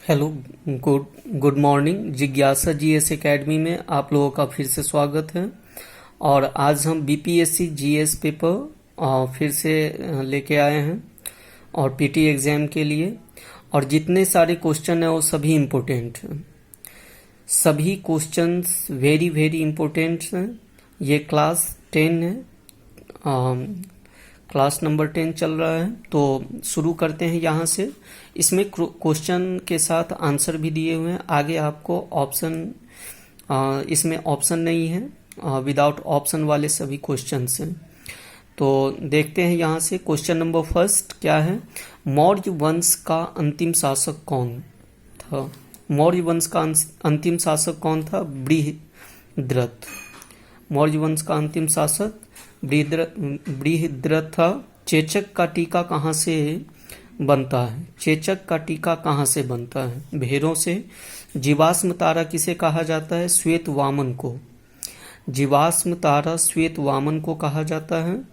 Hello, good morning. जिज्ञासा GS academy में आप लोगों का फिर से स्वागत है। और आज हम बीपीएससी जीएस पेपर फिर से लेके आए हैं और पीटी एग्जाम के लिए। और जितने सारे क्वेश्चन हैं वो सभी इम्पोर्टेंट हैं, सभी क्वेश्चंस वेरी वेरी इम्पोर्टेंट हैं। ये क्लास 10 है, क्लास नंबर 10 चल रहा है। तो शुरू करते हैं यहाँ से। इसमें क्वेश्चन के साथ आंसर भी दिए हुए हैं। आगे आपको ऑप्शन, इसमें ऑप्शन नहीं है, विदाउट ऑप्शन वाले सभी क्वेश्चंस हैं। तो देखते हैं यहाँ से। क्वेश्चन नंबर फर्स्ट क्या है? मौर्य वंश का अंतिम शासक कौन था? मौर्य वंश का अंतिम शासक कौन था? बृहद्रथ। मौर्य वंश का अंतिम शासक बृहद्रथ था। चेचक का टीका कहाँ से बनता है? चेचक का टीका कहाँ से बनता है? भेड़ों से। जीवाश्म तारा किसे कहा जाता है? श्वेत वामन को। जीवाश्म तारा श्वेत वामन को कहा जाता है।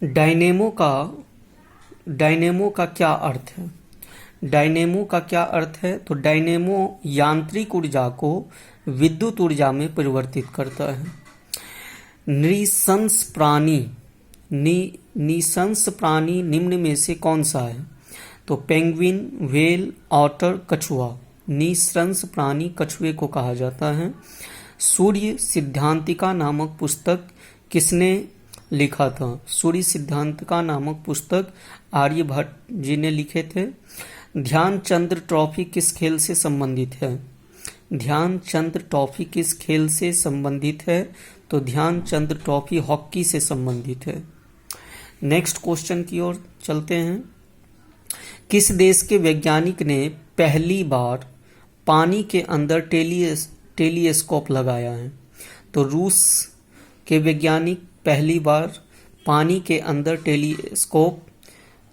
डायनेमो का क्या अर्थ है? डायनेमो का क्या अर्थ है? तो डायनेमो यांत्रिक ऊर्जा को विद्युत ऊर्जा में परिवर्तित करता है। नृशंस प्राणी निम्न में से कौन सा है? तो पेंगुइन, व्हेल, ऑटर, कछुआ। नृशंस प्राणी कछुए को कहा जाता है। सूर्य सिद्धांतिका नामक पुस्तक किसने लिखा था? सूर्य सिद्धांतिका नामक पुस्तक आर्यभट्ट जी ने लिखे थे। ध्यानचंद्र ट्रॉफी किस खेल से संबंधित है? ध्यानचंद्र ट्रॉफी किस खेल से संबंधित है? तो ध्यानचंद्र ट्रॉफी हॉकी से संबंधित है। नेक्स्ट क्वेश्चन की ओर चलते हैं। किस देश के वैज्ञानिक ने पहली बार पानी के अंदर टेलीस्कोप लगाया है? तो रूस के वैज्ञानिक पहली बार पानी के अंदर टेलीस्कोप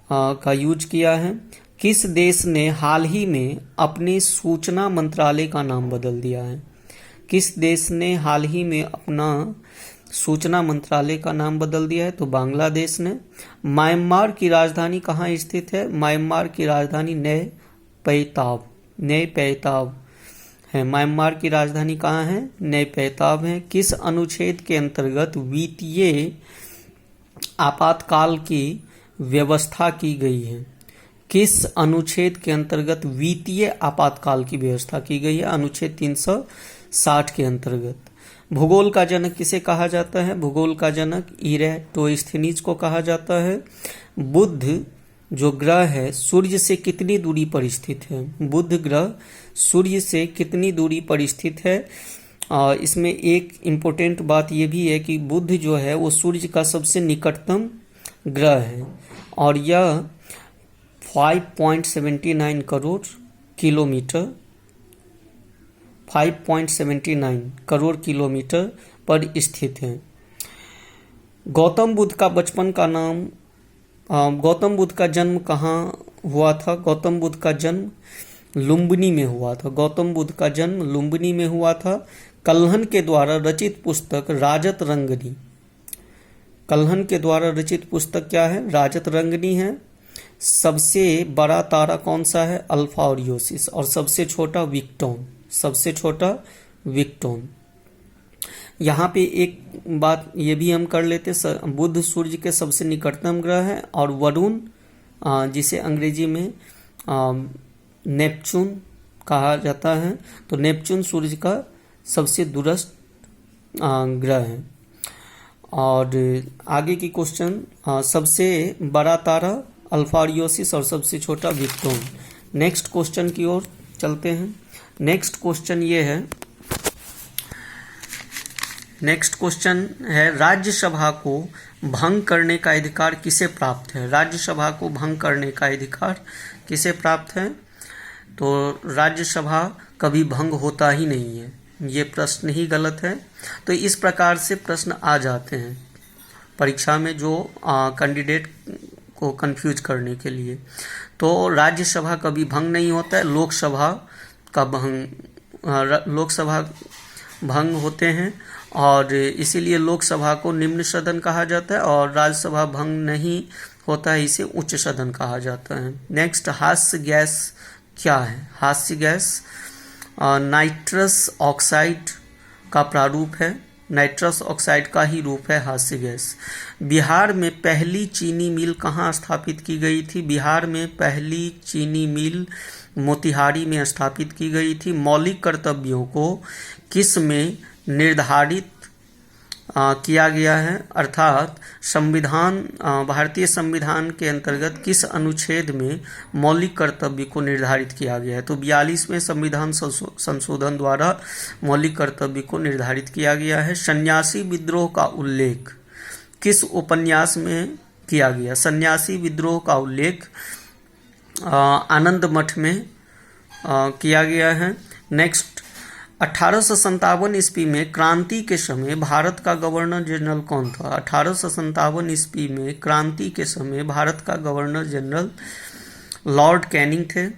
का यूज किया है। किस देश ने हाल ही में अपने सूचना मंत्रालय का नाम बदल दिया है? किस देश ने हाल ही में अपना सूचना मंत्रालय का नाम बदल दिया है? तो बांग्लादेश ने। म्यांमार की राजधानी कहाँ स्थित है? म्यांमार की राजधानी नए पैताब है। म्यांमार की राजधानी कहाँ है? नए पैताब है। किस अनुच्छेद के अंतर्गत वित्तीय आपातकाल की व्यवस्था की गई है? किस अनुच्छेद के अंतर्गत वित्तीय आपातकाल की व्यवस्था की गई है? अनुच्छेद 360 के अंतर्गत। भूगोल का जनक किसे कहा जाता है? भूगोल का जनक इरेटोस्थेनीज को कहा जाता है। बुध जो ग्रह है सूर्य से कितनी दूरी पर स्थित है? बुध ग्रह सूर्य से कितनी दूरी पर स्थित है? इसमें एक इम्पोर्टेंट बात यह भी है कि बुध जो है वो सूर्य का सबसे निकटतम ग्रह है और यह 5.79 करोड़ किलोमीटर 5.79 करोड़ किलोमीटर पर स्थित है। गौतम बुद्ध का जन्म कहाँ हुआ था? गौतम बुद्ध का जन्म लुम्बिनी में हुआ था। गौतम बुद्ध का जन्म लुम्बिनी में हुआ था। कल्हन के द्वारा रचित पुस्तक राजत रंगनी। कल्हन के द्वारा रचित पुस्तक क्या है? राजत रंगनी है। सबसे बड़ा तारा कौन सा है? अल्फा ओरियोसिस। और सबसे छोटा विक्टोन। सबसे छोटा विक्टोन। यहाँ पे एक बात ये भी हम कर लेते, बुध सूर्य के सबसे निकटतम ग्रह है और वरुण जिसे अंग्रेजी में नेपच्यून कहा जाता है, तो नेपच्यून सूर्य का सबसे दूरस्थ ग्रह है। और आगे की क्वेश्चन, सबसे बड़ा तारा अल्फा ओरियोसिस और सबसे छोटा विक्टोन। नेक्स्ट क्वेश्चन की ओर चलते हैं। नेक्स्ट क्वेश्चन है राज्यसभा को भंग करने का अधिकार किसे प्राप्त है? राज्यसभा को भंग करने का अधिकार किसे प्राप्त है? तो राज्यसभा कभी भंग होता ही नहीं है, ये प्रश्न ही गलत है। तो इस प्रकार से प्रश्न आ जाते हैं परीक्षा में जो कैंडिडेट को कंफ्यूज करने के लिए। तो राज्यसभा कभी भंग नहीं होता है, लोकसभा भंग होते हैं और इसीलिए लोकसभा को निम्न सदन कहा जाता है और राज्यसभा भंग नहीं होता है, इसे उच्च सदन कहा जाता है। नेक्स्ट, हास्य गैस क्या है? हास्य गैस नाइट्रस ऑक्साइड का प्रारूप है, नाइट्रस ऑक्साइड का ही रूप है हास्य गैस। बिहार में पहली चीनी मिल कहाँ स्थापित की गई थी? बिहार में पहली चीनी मिल मोतिहारी में स्थापित की गई थी। मौलिक कर्तव्यों को किस में निर्धारित किया गया है? अर्थात संविधान, भारतीय संविधान के अंतर्गत किस अनुच्छेद में मौलिक कर्तव्य को निर्धारित किया गया है? तो 42वें संविधान संशोधन द्वारा मौलिक कर्तव्य को निर्धारित किया गया है। सन्यासी विद्रोह का उल्लेख किस उपन्यास में किया गया? सन्यासी विद्रोह का उल्लेख आनंद मठ में किया गया है। नेक्स्ट, 1857 ईस्वी में क्रांति के समय भारत का गवर्नर जनरल कौन था? 1857 ईस्वी में क्रांति के समय भारत का गवर्नर जनरल लॉर्ड कैनिंग थे।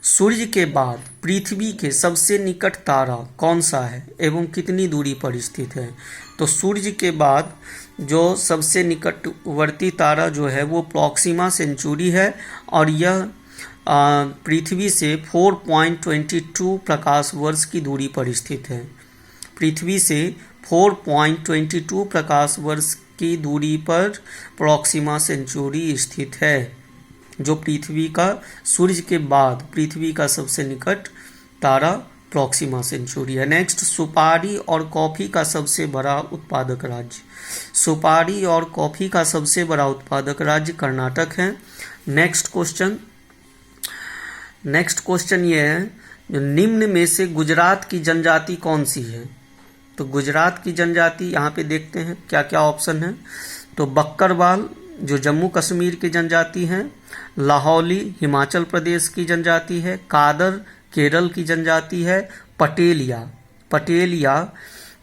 सूर्य के बाद पृथ्वी के सबसे निकट तारा कौन सा है एवं कितनी दूरी पर स्थित है? तो सूर्य के बाद जो सबसे निकटवर्ती तारा जो है वो प्रॉक्सिमा सेंचुरी है और यह पृथ्वी से 4.22 प्रकाश वर्ष की दूरी पर स्थित है। पृथ्वी से 4.22 प्रकाश वर्ष की दूरी पर प्रॉक्सिमा सेंचुरी स्थित है, जो पृथ्वी का, सूर्य के बाद पृथ्वी का सबसे निकट तारा प्रॉक्सिमा सेंचुरी है। नेक्स्ट, सुपारी और कॉफी का सबसे बड़ा उत्पादक राज्य? सुपारी और कॉफी का सबसे बड़ा उत्पादक राज्य कर्नाटक है। नेक्स्ट क्वेश्चन ये है, निम्न में से गुजरात की जनजाति कौन सी है? तो गुजरात की जनजाति यहाँ पे देखते हैं क्या क्या ऑप्शन है। तो बक्करवाल जो जम्मू कश्मीर की जनजाति है, लाहौली हिमाचल प्रदेश की जनजाति है, कादर केरल की जनजाति है, पटेलिया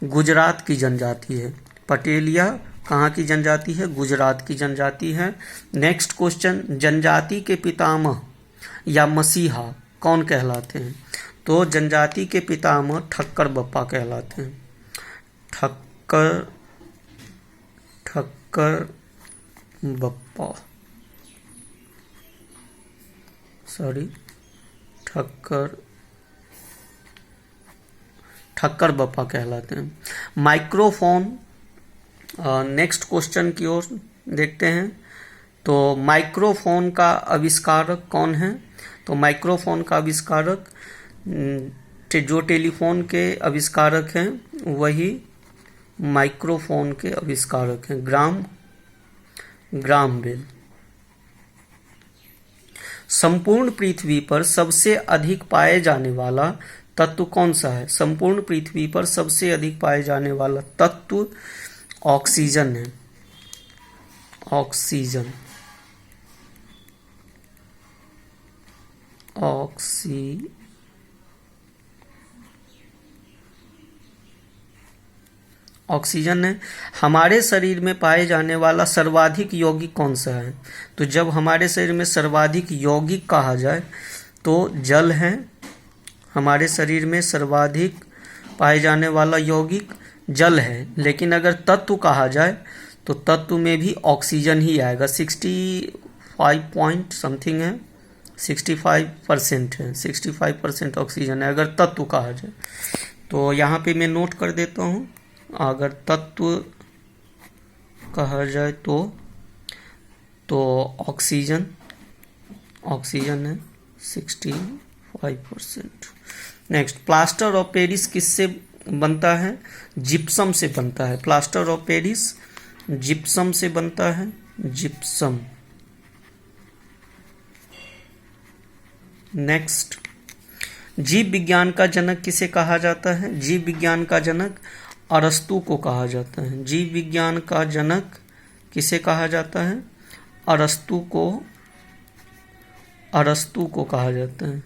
गुजरात की जनजाति है। पटेलिया कहाँ की जनजाति है? गुजरात की जनजाति है। नेक्स्ट क्वेश्चन, जनजाति के पितामह या मसीहा कौन कहलाते हैं? तो जनजाति के पितामह ठक्कर बप्पा कहलाते हैं। ठक्कर बप्पा, ठक्कर बप्पा कहलाते हैं। माइक्रोफोन, नेक्स्ट क्वेश्चन की ओर देखते हैं। तो माइक्रोफोन का आविष्कारक कौन है? तो माइक्रोफोन का आविष्कारक जो टेलीफोन के आविष्कारक हैं वही माइक्रोफोन के आविष्कारक हैं, ग्राम बेल। संपूर्ण पृथ्वी पर सबसे अधिक पाए जाने वाला तत्व कौन सा है? संपूर्ण पृथ्वी पर सबसे अधिक पाए जाने वाला तत्व ऑक्सीजन है। ऑक्सीजन है। हमारे शरीर में पाए जाने वाला सर्वाधिक यौगिक कौन सा है? तो जब हमारे शरीर में सर्वाधिक यौगिक कहा जाए तो जल है। हमारे शरीर में सर्वाधिक पाए जाने वाला यौगिक जल है, लेकिन अगर तत्व कहा जाए तो तत्व में भी ऑक्सीजन ही आएगा। 65 पॉइंट समथिंग है, 65% है, 65% ऑक्सीजन है अगर तत्व कहा जाए। तो यहाँ पे मैं नोट कर देता हूँ, अगर तत्व कहा जाए तो ऑक्सीजन है 65%। नेक्स्ट, प्लास्टर ऑफ पेरिस किससे बनता है? जिप्सम से बनता है। प्लास्टर ऑफ पेरिस जिप्सम से बनता है, जिप्सम। नेक्स्ट, जीव विज्ञान का जनक किसे कहा जाता है? जीव विज्ञान का जनक अरस्तु को कहा जाता है। जीव विज्ञान का जनक किसे कहा जाता है? अरस्तु को कहा जाता है,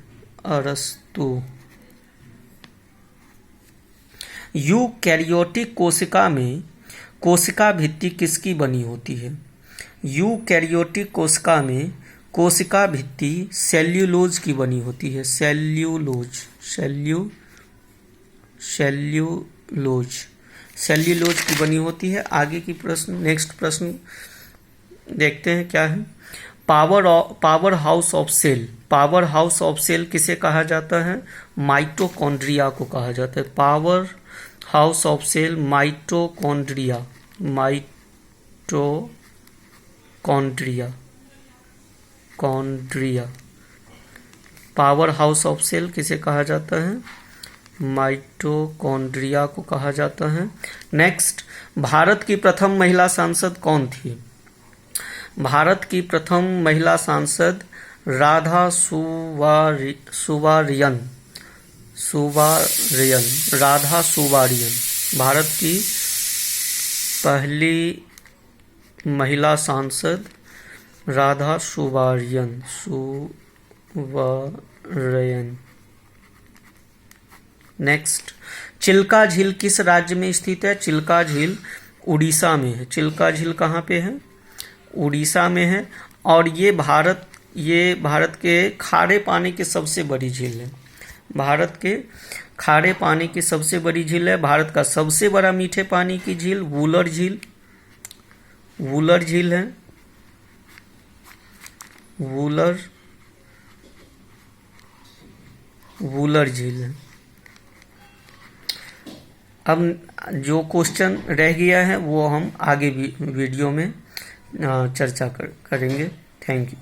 अरस्तु। यूकैरियोटिक कोशिका में कोशिका भित्ति किसकी बनी होती है? यूकैरियोटिक कोशिका में कोशिका भित्ति सेल्यूलोज की बनी होती है। सेल्यूलोज की बनी होती है। आगे की प्रश्न, नेक्स्ट प्रश्न देखते हैं क्या है। Power house of cell power house of cell किसे कहा जाता है? माइटोकॉन्ड्रिया को कहा जाता है। Power house of cell mitochondria, mitochondria, chondria. Power house of cell किसे कहा जाता है? माइटोकॉन्ड्रिया को कहा जाता है। नेक्स्ट, भारत की प्रथम महिला सांसद कौन थी? भारत की प्रथम महिला सांसद राधा सुवारियन, राधा सुवारियन भारत की पहली महिला सांसद राधा सुवारियन। नेक्स्ट, चिल्का झील किस राज्य में स्थित है? चिल्का झील उड़ीसा में है। चिल्का झील कहाँ पे है? उड़ीसा में है। और ये भारत के खारे पानी की सबसे बड़ी झील है। भारत के खारे पानी की सबसे बड़ी झील है। भारत का सबसे बड़ा मीठे पानी की झील वूलर झील है। वूलर झील है। अब जो क्वेश्चन रह गया है वो हम आगे वीडियो में चर्चा करेंगे। Thank you.